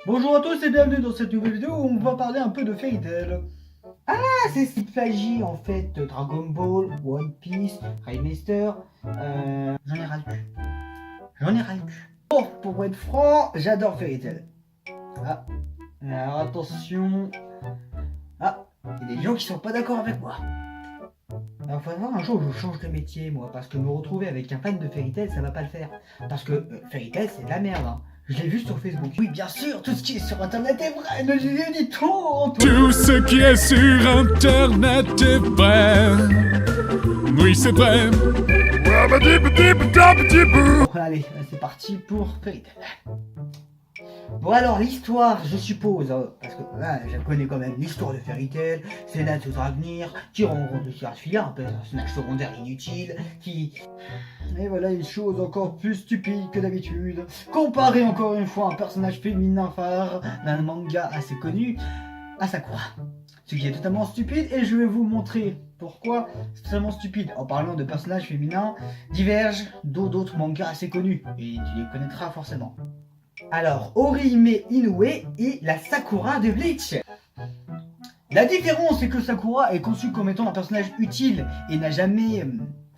Bonjour à tous et bienvenue dans cette nouvelle vidéo où on va parler un peu de Fairy Tail. Ah, c'est ce qui plagie en fait de Dragon Ball, One Piece, Remaster. J'en ai ras le cul. J'en ai ras le cul. Bon, pour être franc, j'adore Fairy Tail. Ah, alors attention. Ah, il y a des gens qui sont pas d'accord avec moi. Alors faut voir un jour où je change de métier moi, parce que me retrouver avec un fan de Fairy Tail, ça va pas le faire. Parce que Fairy Tail c'est de la merde, hein. Je l'ai vu sur Facebook. Oui, bien sûr, tout ce qui est sur internet est vrai, ne lui dis tout. Tout ce qui est sur internet est vrai. Oui, c'est vrai. Bon, allez, c'est parti pour Fairy Tail. Bon alors l'histoire, je suppose, hein, parce que là, je connais quand même l'histoire de Fairy Tail, c'est Natsu Dragnir, qui rencontre le Sirafia, un personnage secondaire inutile, qui... Et voilà une chose encore plus stupide que d'habitude, comparer encore une fois un personnage féminin phare d'un manga assez connu à Sakura. Ce qui est totalement stupide et je vais vous montrer pourquoi c'est totalement stupide. En parlant de personnages féminins divergent d'autres mangas assez connus et tu les connaîtras forcément. Alors, Orihime Inoue et la Sakura de Bleach. La différence, c'est que Sakura est conçue comme étant un personnage utile et n'a jamais...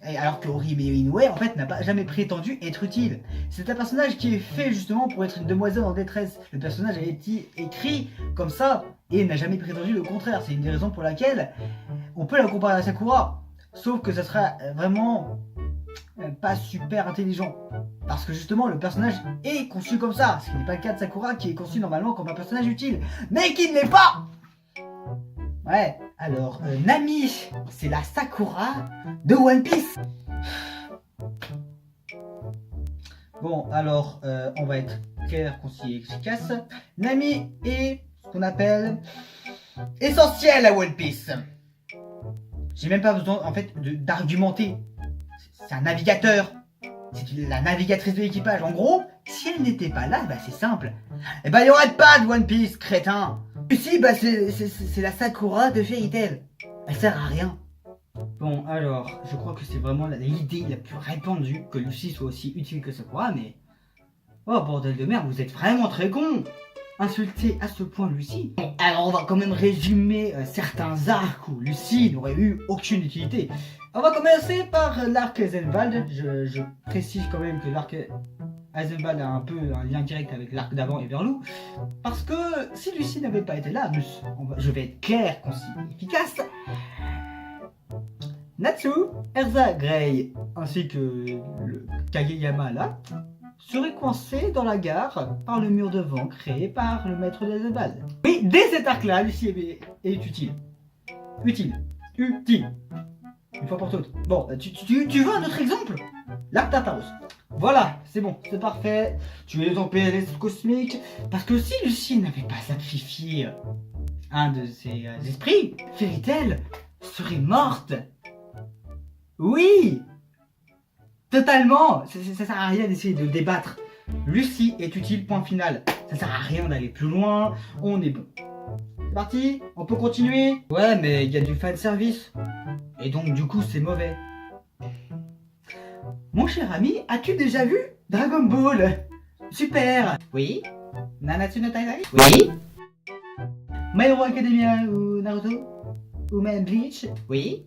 alors que Orihime Inoue, en fait, n'a pas jamais prétendu être utile. C'est un personnage qui est fait justement pour être une demoiselle en détresse. Le personnage a été écrit comme ça et n'a jamais prétendu le contraire. C'est une des raisons pour laquelle on peut la comparer à Sakura. Sauf que ça sera vraiment pas super intelligent. Parce que justement le personnage est conçu comme ça. Ce qui n'est pas le cas de Sakura qui est conçu normalement comme un personnage utile. Mais qui ne l'est pas. Ouais, alors Nami, c'est la Sakura de One Piece. Bon, alors on va être clair, concis et efficace. Nami est ce qu'on appelle essentiel à One Piece. J'ai même pas besoin en fait d'argumenter. C'est un navigateur. C'est la navigatrice de l'équipage. En gros, si elle n'était pas là, bah c'est simple. Et bah il n'y aurait pas de One Piece, crétin. Ici, bah c'est la Sakura de Fairy Tail. Elle sert à rien. Bon, alors, je crois que c'est vraiment l'idée la plus répandue que Lucy soit aussi utile que Sakura, mais... Oh bordel de merde, vous êtes vraiment très con. Insulter à ce point Lucy. Bon, alors on va quand même résumer certains arcs où Lucy n'aurait eu aucune utilité. On va commencer par l'arc Eisenwald. Je précise quand même que l'arc Eisenwald a un peu un lien direct avec l'arc d'avant Everloo. Parce que si Lucy n'avait pas été là, je vais être clair, concis, efficace. Natsu, Erza Grey, ainsi que le Kageyama là, seraient coincés dans la gare par le mur de vent créé par le maître d'Eisenwald. Oui, dès cet arc-là, Lucy est utile. Utile. Une fois pour toutes. Bon, tu veux un autre exemple? L'arc Tartaros. Voilà, c'est bon, c'est parfait. Tu es en PLS cosmique. Parce que si Lucy n'avait pas sacrifié un de ses esprits, Fairy Tail serait morte. Oui, totalement. Ça sert à rien d'essayer de débattre. Lucy est utile, point final. Ça sert à rien d'aller plus loin. On est bon. C'est parti? On peut continuer? Ouais, mais il y a du fan service. Et donc du coup c'est mauvais. Mon cher ami, as-tu déjà vu Dragon Ball? Super. Oui. Nanatsu no Taizai? Oui. My Hero Academia ou Naruto? Ou même Bleach? Oui.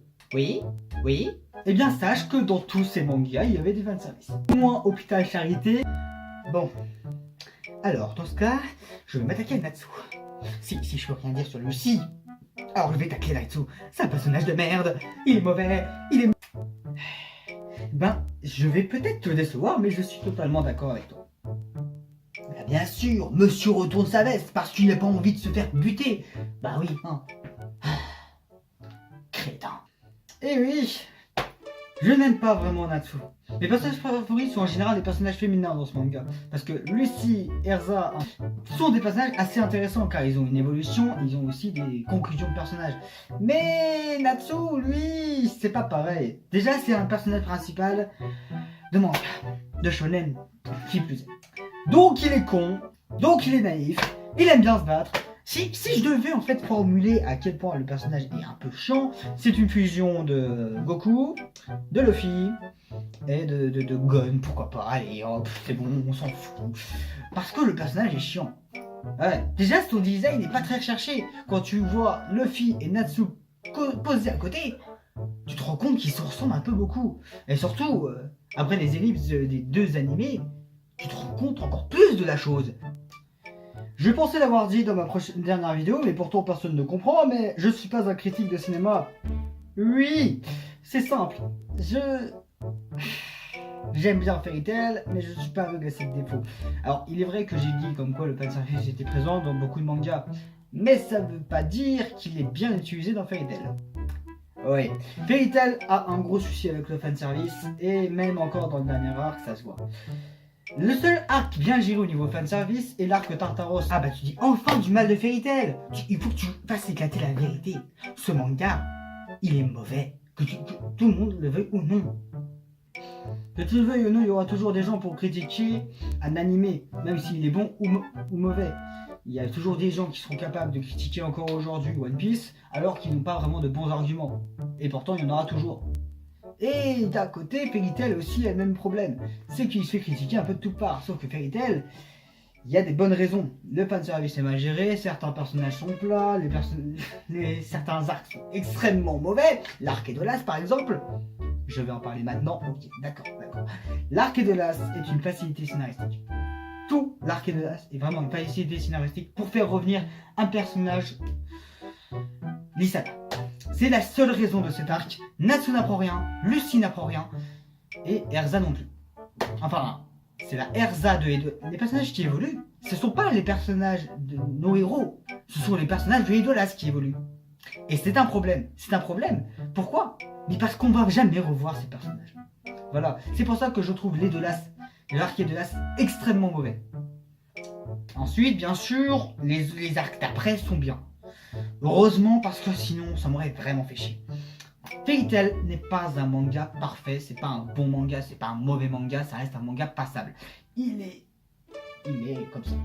Eh bien sache que dans tous ces mangas il y avait des fanservices. Au moins Hôpital Charité. Bon. Alors dans ce cas, je vais m'attaquer à Natsu. Si je peux rien dire sur Lucy, alors je vais tacler Natsu. C'est un personnage de merde. Il est mauvais. Ben, je vais peut-être te décevoir, mais je suis totalement d'accord avec toi. Ben, bien sûr, monsieur retourne sa veste parce qu'il n'a pas envie de se faire buter. Bah oui, hein. Crétin. Eh oui, je n'aime pas vraiment Natsu. Mes personnages favoris sont en général des personnages féminins dans ce manga. Parce que Lucy, Erza sont des personnages assez intéressants car ils ont une évolution, ils ont aussi des conclusions de personnages. Mais Natsu, lui, c'est pas pareil. Déjà, c'est un personnage principal de manga, de shonen, qui plus est. Donc il est con, donc il est naïf, il aime bien se battre. Si je devais en fait formuler à quel point le personnage est un peu chiant, c'est une fusion de Goku, de Luffy et de Gon, pourquoi pas, allez hop, c'est bon, on s'en fout. Parce que le personnage est chiant. Ouais. Déjà, son design n'est pas très recherché. Quand tu vois Luffy et Natsu posés à côté, tu te rends compte qu'ils se ressemblent un peu beaucoup. Et surtout, après les ellipses des deux animés, tu te rends compte encore plus de la chose. Je pensais l'avoir dit dans ma dernière vidéo, mais pourtant personne ne comprend, mais je suis pas un critique de cinéma. Oui, c'est simple. J'aime bien Fairy Tail, mais je suis pas aveugle à ses défauts. Alors, il est vrai que j'ai dit comme quoi le fanservice était présent dans beaucoup de mangas, mais ça veut pas dire qu'il est bien utilisé dans Fairy Tail. Oui, Fairy Tail a un gros souci avec le fanservice, et même encore dans le dernier arc, ça se voit. Le seul arc bien géré au niveau fanservice est l'arc Tartaros. Ah bah tu dis enfin du mal de Fairy Tail. Il faut que tu fasses éclater la vérité. Ce manga, il est mauvais. Que tout le monde le veuille ou non. Que tu le veuilles ou non, il y aura toujours des gens pour critiquer un animé, même s'il est bon ou mauvais. Il y a toujours des gens qui seront capables de critiquer encore aujourd'hui One Piece, alors qu'ils n'ont pas vraiment de bons arguments. Et pourtant, il y en aura toujours. Et d'un côté, Fairy Tail aussi a le même problème. C'est qu'il se fait critiquer un peu de toutes parts. Sauf que Fairy Tail, il y a des bonnes raisons. Le fanservice est mal géré, certains personnages sont plats, certains arcs sont extrêmement mauvais. L'arc Edolas par exemple. Je vais en parler maintenant. Ok, d'accord. L'arc Edolas est une facilité scénaristique. Tout l'arc Edolas est vraiment une facilité scénaristique pour faire revenir un personnage Lissana. C'est la seule raison de cet arc. Natsu n'apprend rien, Lucy n'apprend rien, et Erza non plus. Enfin, c'est la Erza de Edo. Les personnages qui évoluent, ce sont pas les personnages de nos héros, ce sont les personnages de Edolas qui évoluent. Et c'est un problème. C'est un problème. Pourquoi? Mais parce qu'on va jamais revoir ces personnages. Voilà. C'est pour ça que je trouve l'arc Edolas extrêmement mauvais. Ensuite, bien sûr, les arcs d'après sont bien. Heureusement, parce que sinon ça m'aurait vraiment fait chier. Fairy Tail n'est pas un manga parfait, c'est pas un bon manga, c'est pas un mauvais manga, ça reste un manga passable. Il est comme ça.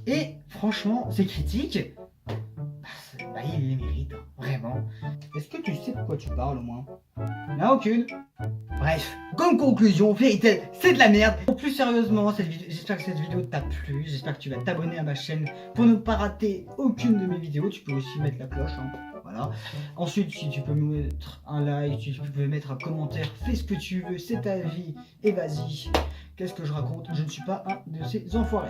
Et franchement, ces critiques, il les mérite, hein, vraiment. Est-ce que tu sais de quoi tu parles au moins? Non, aucune. Bref, comme conclusion, Fairy Tail, c'est de la merde. Plus sérieusement, j'espère que cette vidéo t'a plu. J'espère que tu vas t'abonner à ma chaîne pour ne pas rater aucune de mes vidéos. Tu peux aussi mettre la cloche, hein, voilà. Ensuite, si tu peux me mettre un like, si tu peux mettre un commentaire, fais ce que tu veux, c'est ta vie, et vas-y. Qu'est-ce que je raconte? Je ne suis pas un de ces enfoirés.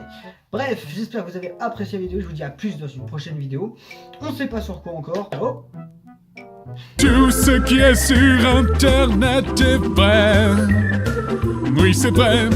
Bref, j'espère que vous avez apprécié la vidéo. Je vous dis à plus dans une prochaine vidéo. On ne sait pas sur quoi encore. Ciao. Tout ce qui est sur Internet est vrai. Oui, c'est vrai.